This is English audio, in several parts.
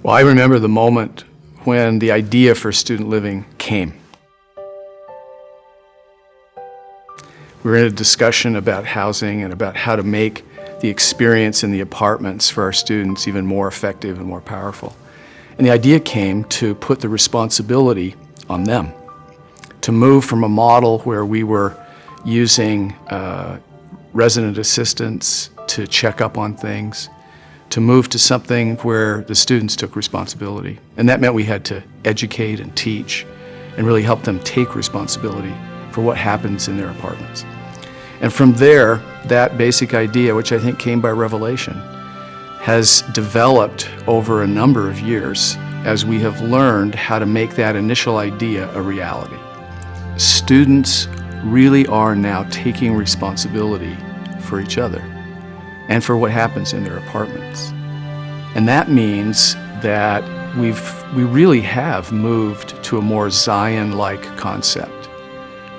Well, I remember the moment when the idea for student living came. We were in a discussion about housing and about how to make the experience in the apartments for our students even more effective and more powerful. And the idea came to put the responsibility on them, to move from a model where we were using resident assistants to check up on things, to move to something where the students took responsibility. And that meant we had to educate and teach and really help them take responsibility for what happens in their apartments. And from there, that basic idea, which I think came by revelation, has developed over a number of years as we have learned how to make that initial idea a reality. Students really are now taking responsibility for each other and for what happens in their apartments. And that means that we really have moved to a more Zion-like concept,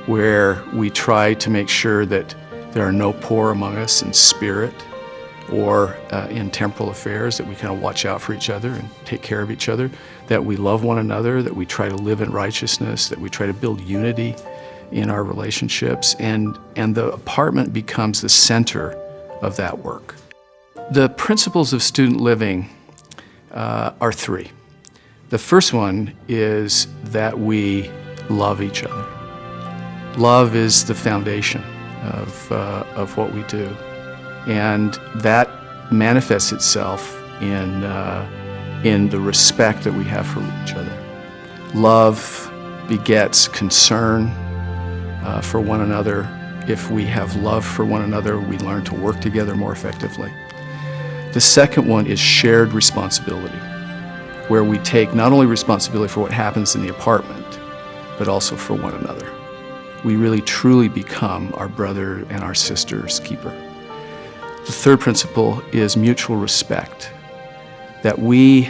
where we try to make sure that there are no poor among us in spirit or in temporal affairs, that we kind of watch out for each other and take care of each other, that we love one another, that we try to live in righteousness, that we try to build unity in our relationships, and the apartment becomes the center of that work. The principles of student living are three. The first one is that we love each other. Love is the foundation of what we do, and that manifests itself in the respect that we have for each other. Love begets concern for one another. If we have love for one another, we learn to work together more effectively. The second one is shared responsibility, where we take not only responsibility for what happens in the apartment, but also for one another. We really truly become our brother and our sister's keeper. The third principle is mutual respect, that we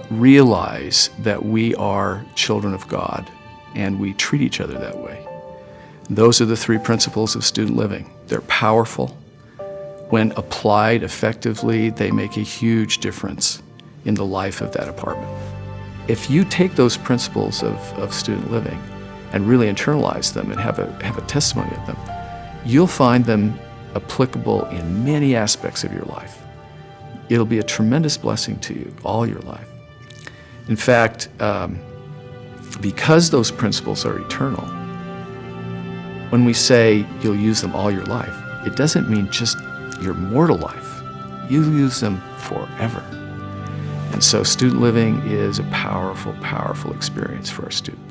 realize that we are children of God and we treat each other that way. Those are the three principles of student living. They're powerful. When applied effectively, they make a huge difference in the life of that apartment. If you take those principles of student living and really internalize them and have a testimony of them, you'll find them applicable in many aspects of your life. It'll be a tremendous blessing to you all your life. In fact, because those principles are eternal, when we say you'll use them all your life, it doesn't mean just your mortal life. You'll use them forever. And so student living is a powerful, powerful experience for our students.